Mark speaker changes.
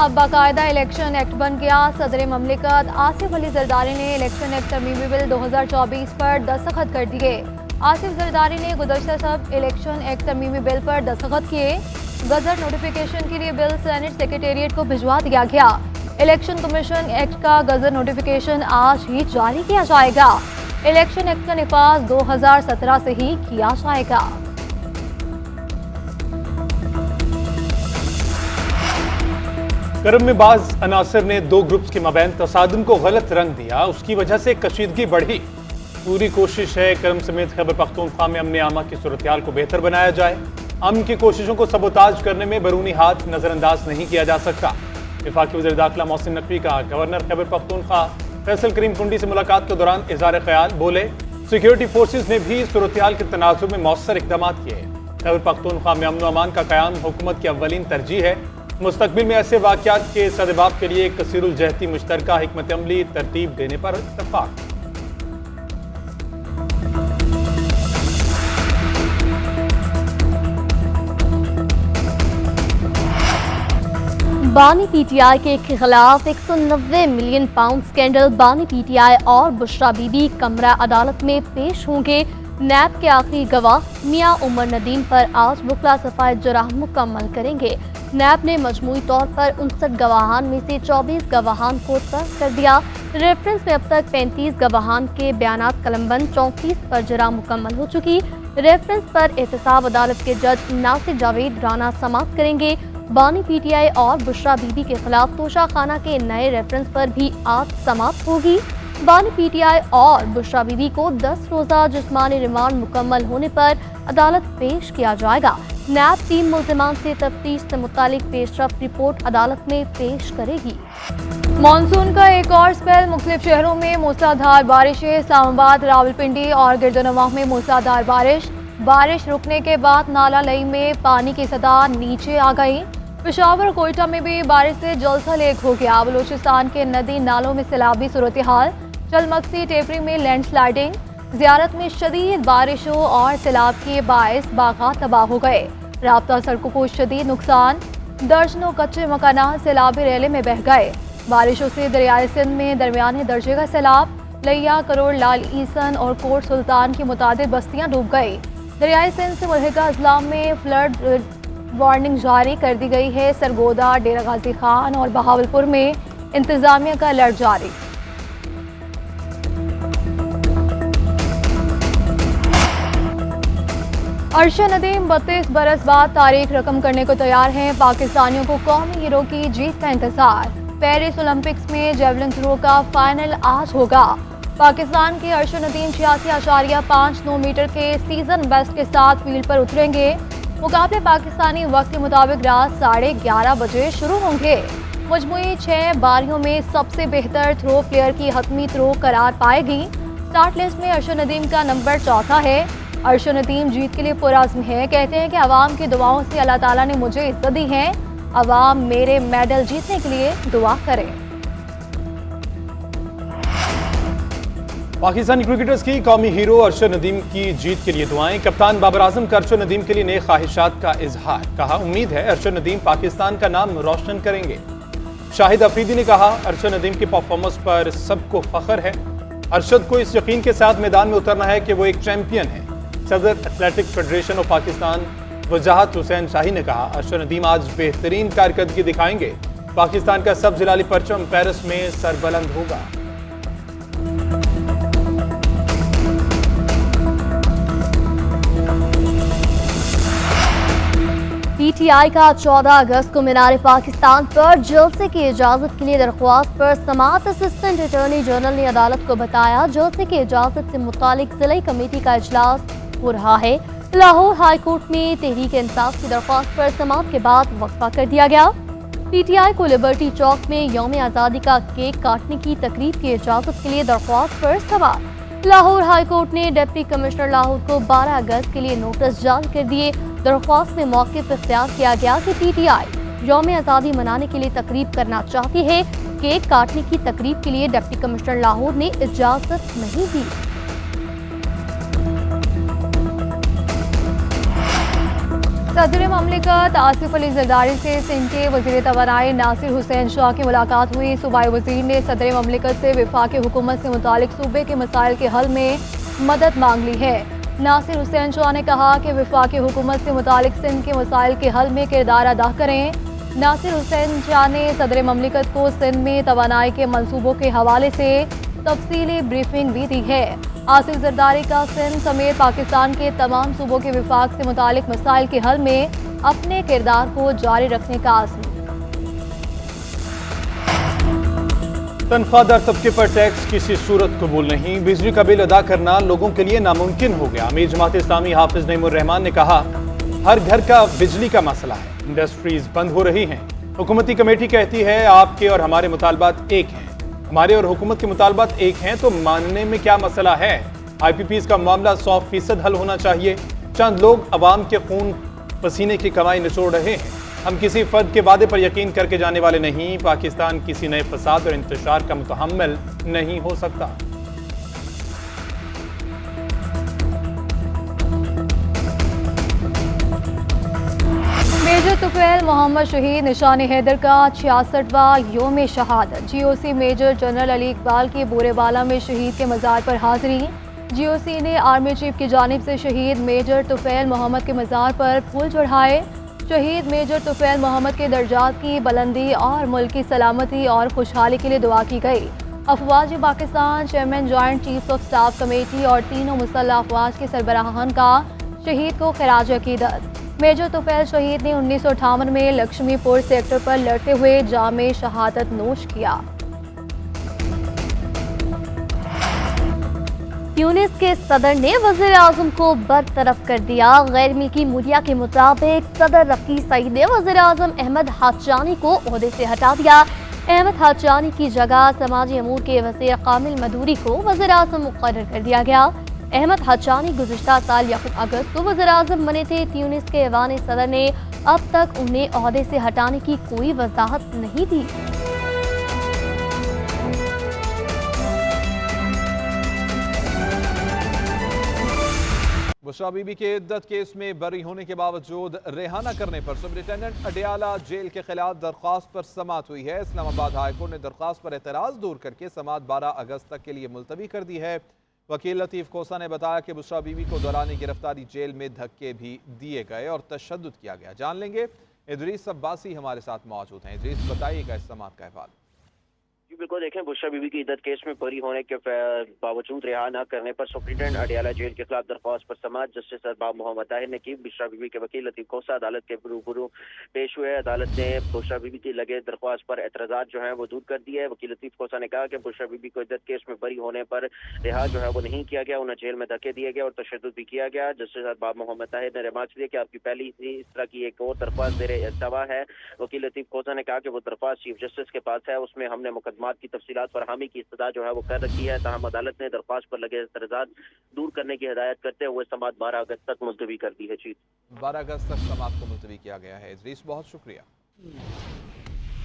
Speaker 1: अब बाकायदा election act बन गया। सदर ममलिकत आसिफ अली जरदारी ने इलेक्शन एक्ट तरमीमी बिल 2024 पर दस्तखत कर दिए। आसिफ जरदारी ने गुज़श्ता सब इलेक्शन एक्ट तरमीमी बिल पर दस्तखत किए। गजट नोटिफिकेशन के लिए बिल सेनेट सेक्रेटेरिएट को भिजवा दिया गया। इलेक्शन कमीशन एक्ट का गजट नोटिफिकेशन आज ही जारी किया जाएगा। इलेक्शन एक्ट का निफाज 2017 से ही किया जाएगा।
Speaker 2: करम में बाज अनासर ने दो ग्रुप्स के मबैन तसादुम को गलत रंग दिया, उसकी वजह से कशीदगी बढ़ी। पूरी कोशिश है करम समेत खैबर पख्तूनख्वा में अमन आमा की सूरत-ए-हाल को बेहतर बनाया जाए। अमन की कोशिशों को सबोताज करने में बैरूनी हाथ नजरअंदाज नहीं किया जा सकता। वफाकी वज़ीर दाखिला मोहसिन नकवी का गवर्नर खैबर पख्तूनख्वा फैसल करीम कुंडी से मुलाकात के दौरान इज़हार ख्याल, बोले सिक्योरिटी फोर्सेज ने भी सूरत-ए-हाल के तनाज़ुर में मौसर इक़दाम किए। खैबर पख्तूनख्वा में अमन व अमान का क़याम हुकूमत की अव्वलीन तरजीह है। मुस्तक़बिल में ऐसे वाक़यात के सदबाब के लिए कसीरुल जहती मुश्तरका हिकमत अमली तरतीब देने पर इत्तफ़ाक़।
Speaker 3: बानी पीटीआई के खिलाफ 190 मिलियन पाउंड स्कैंडल। बानी पीटीआई और बुशरा बीबी कमरा अदालत में पेश होंगे। नैब के आखिरी गवाह मियां उमर नदीम पर आज वकला सफाई जुराह मुकम्मल करेंगे। नैब ने मजमूई तौर पर 59 गवाहान में से 24 गवाहान को तर्क कर दिया। रेफरेंस में अब तक 35 गवाहान के बयानात कलमबंद, 34 पर जुराह मुकम्मल हो चुकी। रेफरेंस पर एहतसाब अदालत के जज नासिर जावेद राना समाप्त करेंगे। बानी पीटीआई और बुशरा बीबी के खिलाफ तोशाखाना के नए रेफरेंस पर भी आज समाप्त होगी। बानी पीटीआई और बुशरा बीबी को 10 रोज़ा जिस्मानी रिमांड मुकम्मल होने पर अदालत पेश किया जाएगा। नैब 3 मुल्ज़िमान से तफ्तीश से मुतालिक पेशरफ्त रिपोर्ट अदालत में पेश करेगी।
Speaker 1: मानसून का एक और स्पेल। मुख्तलिफ शहरों में मूसलाधार बारिशें। इस्लामाबाद, रावलपिंडी और गिरदनवाह में मूसलाधार बारिश रुकने के बाद नाला लई में पानी की सतह नीचे आ गई। पेशावर, कोयटा में भी बारिश से जलथल हो गया। बलूचिस्तान के नदी नालों में सैलाबी सूरत-ए-हाल। चलमक्सी टेपरी में लैंडस्लाइडिंग। ज़ियारत में शदीद बारिशों और सैलाब के बायस बागात तबाह हो गए। राब्ता सड़कों को शदीद नुकसान। दर्जनों कच्चे मकानात सैलाबी रेले में बह गए। बारिशों से दरियाए सिंध में दरमियाने दर्जे का सैलाब। लिया, करोड़, लाल ईसन और कोट सुल्तान की मुतादिद बस्तियां डूब गई। दरियाए सिंध से मुल्हिका अजला में फ्लड वार्निंग जारी कर दी गई है। सरगोदा, डेरा गाजी खान और बहावलपुर में इंतजामिया का अलर्ट जारी। अरशद नदीम 32 बरस बाद तारीख रकम करने को तैयार हैं। पाकिस्तानियों को कौमी हीरो की जीत का इंतजार। पेरिस ओलंपिक्स में जेवलिन थ्रो का फाइनल आज होगा। पाकिस्तान के अरशद नदीम 86.59 मीटर के सीजन बेस्ट के साथ फील्ड पर उतरेंगे। मुकाबले पाकिस्तानी वक्त के मुताबिक रात 11:30 बजे शुरू होंगे। मजमूई 6 बारियों में सबसे बेहतर थ्रो प्लेयर की हतमी थ्रो करार पाएगी। स्टार्ट लिस्ट में अरशद नदीम का नंबर 4 है। अरशद नदीम जीत के लिए पुरअज़्म है। कहते हैं कि अवाम की दुआओं से अल्लाह ताला ने मुझे इज्जत दी है। अवाम मेरे मेडल जीतने के लिए दुआ करें।
Speaker 2: पाकिस्तानी क्रिकेटर्स की कौमी हीरो अरशद नदीम की जीत के लिए दुआएं। कप्तान बाबर आजम का अरशद नदीम के लिए नए ख्वाहिशात का इजहार। कहा, उम्मीद है अरशद नदीम पाकिस्तान का नाम रोशन करेंगे। शाहिद अफरीदी ने कहा, अरशद नदीम की परफॉर्मेंस पर सबको फख्र है। अरशद को इस यकीन के साथ मैदान में उतरना है कि वो एक चैंपियन है। सदर एथलेटिक फेडरेशन ऑफ पाकिस्तान वजाहत हुसैन शाही ने कहा, अरशद नदीम आज बेहतरीन कारकर्दगी दिखाएंगे। पाकिस्तान का सब जिलाली परचम पेरिस में सरबलंद होगा।
Speaker 3: पीटीआई का 14 अगस्त को मीनार पाकिस्तान पर जलसे की इजाजत के लिए दरख्वास्त पर समाअत असिस्टेंट अटॉर्नी जनरल ने अदालत को बताया, जलसे की इजाजत से मुतालिक जिला कमेटी का इजलास हो रहा है। लाहौर हाई कोर्ट में तहरीक इंसाफ की दरख्वास्त पर समाअत के बाद वक्फा कर दिया गया। पीटीआई को लिबर्टी चौक में यौम आज़ादी का केक काटने की तकरीब की इजाजत के लिए दरख्वास्त पर सवाल। लाहौर हाई कोर्ट ने डिप्टी कमिश्नर लाहौर को 12 अगस्त के लिए नोटिस जारी कर दिए। दरख्वास्त में मौक़िफ़ इख्तियार किया गया कि पीटीआई यौम आज़ादी मनाने के लिए तकरीब करना चाहती है। केक काटने की तकरीब के लिए डिप्टी कमिश्नर लाहौर ने इजाज़त नहीं दी।
Speaker 1: सदर ममलिकत आसिफ अली जरदारी से सिंध के वज़ीर तवानाई नासिर हुसैन शाह की मुलाकात हुई। सूबाई वज़ीर ने सदर ममलिकत से वफाकी हुकूमत से मुतालिक सूबे के मसाइल के हल में मदद मांग ली है। नासिर हुसैन शाह ने कहा कि वफाकी हुकूमत से मुतालिक सिंध के मसाइल के हल में किरदार अदा करें। नासिर हुसैन शाह ने सदर ममलिकत को सिंध में तवानाई के मनसूबों के हवाले से तफसीली ब्रीफिंग भी दी है। आसिफ जरदारी का सिंध समेत पाकिस्तान के तमाम सूबों के विफाक से मुतालिक मसाइल के हल में अपने किरदार को जारी रखने का आज़म।
Speaker 2: तनख्वाहदार तबके पर टैक्स किसी सूरत कबूल नहीं, बिजली का बिल अदा करना लोगों के लिए नामुमकिन हो गया। अमीर जमात इस्लामी हाफिज नईमुर रहमान ने कहा, हर घर का बिजली का मसला है, इंडस्ट्रीज बंद हो रही हैं। हुकूमती कमेटी कहती है आपके और हमारे मुतालबात एक हैं। हमारे और हुकूमत के मुतालबात एक हैं तो मानने में क्या मसला है। IPPs का मामला 100% हल होना चाहिए। चंद लोग अवाम के खून पसीने की कमाई निचोड़ रहे हैं। हम किसी फर्द के वादे पर यकीन करके जाने वाले नहीं। पाकिस्तान किसी नए फसाद और इंतशार का मुतहम्मिल नहीं हो सकता।
Speaker 1: मेजर तुफैल मोहम्मद शहीद निशान हैदर का 66वां योम शहादत। GOC major general Ali Iqbal की बोरेवाला में शहीद के मज़ार पर हाज़िरी। GOC ने आर्मी चीफ की जानिब से शहीद मेजर तुफैल मोहम्मद के मज़ार पर फूल चढ़ाए। शहीद मेजर तुफैल मोहम्मद के दर्जात की बुलंदी और मुल्क की सलामती और खुशहाली के लिए दुआ की गई। अफवाज Pakistan chairman joint chief of staff committee और तीनों मुसल्लह अफवाज के सरबराहान का शहीद को खिराज अकीदत। मेजर तुफैल शहीद ने 1958 में लक्ष्मीपुर सेक्टर पर लड़ते हुए जामे शहादत नोश किया।
Speaker 3: ट्यूनिस के सदर ने वज़ीर आज़म को बरतरफ कर दिया। गैर मिल्की मीडिया के मुताबिक सदर रफ़ी सईद ने वज़ीर आज़म अहमद हाचानी को ओहदे से हटा दिया। अहमद हाचानी की जगह समाजी अमूर के वज़ीर कामिल मदूरी को वज़ीर आज़म मुक़र्रर कर दिया गया। अहमद हाचानी गुज़िश्ता साल 1 अगस्त को वज़ीर आज़म बने थे। ट्यूनिस के ऐवान सदर ने अब तक उन्हें ओहदे से हटाने की कोई वजाहत नहीं दी।
Speaker 4: बुशरा बीबी के इद्दत केस में बरी होने के बावजूद रिहा न करने पर सुपरिटेंडेंट अडियाला जेल के खिलाफ दरख्वास्त पर समाअत हुई है। इस्लामाबाद हाईकोर्ट ने दरख्वास्त पर एतराज़ दूर करके समाअत 12 अगस्त तक के लिए मुलतवी कर दी है। वकील लतीफ़ कोसा ने बताया कि बुशरा बीबी को दौरान गिरफ्तारी जेल में धक्के भी दिए गए और तशद्दुद किया गया। जान लेंगे, इदरीस अब्बासी हमारे साथ मौजूद हैं। इदरीस, बताइएगा इस समाअत का अहवाल।
Speaker 5: जी बिल्कुल, देखें, बुशरा बीबी की इद्दत केस में बरी होने के बावजूद रिहा न करने पर सुप्रीटेंडेंट अडियाला जेल के खिलाफ दरख्वास्त पर समाअत जस्टिस अरबाब मोहम्मद ताहिर ने की। बुशरा बीबी के वकील लतीफ़ कोसा अदालत के रूबरू पेश हुए। अदालत ने बुशरा बीबी की लगे दरख्वास्त पर एतराज़ात जो है वो दूर कर दिए है। वकील लतीफ़ कोसा ने कहा कि बुशरा बीबी को इद्दत केस में बरी होने पर रिहा जो है वो नहीं किया गया, उन्हें जेल में धक्के दिए गए और तशद्दुद भी किया गया। जस्टिस अरबाब मोहम्मद ताहिर ने रिमार्क्स दिए कि आपकी पहली इस तरह की एक और दरख्वास्त ज़ेरे इल्तवा है। वकील लतीफ़ कोसा ने कहा कि वो दरख्वास्त चीफ जस्टिस के पास है, उसमें हमने मुकदमात की तफसीलात फरहमी की इस्तदा जो है वो कर रखी है। ताहम अदालत ने दरख्वास्त पर लगे एतराज़ात दूर करने की हिदायत करते हुए समाअत 12 अगस्त तक मुलतवी कर दी है।
Speaker 4: 12 अगस्त तक समाअत को मुलतवी किया गया है। इदरीस, बहुत शुक्रिया।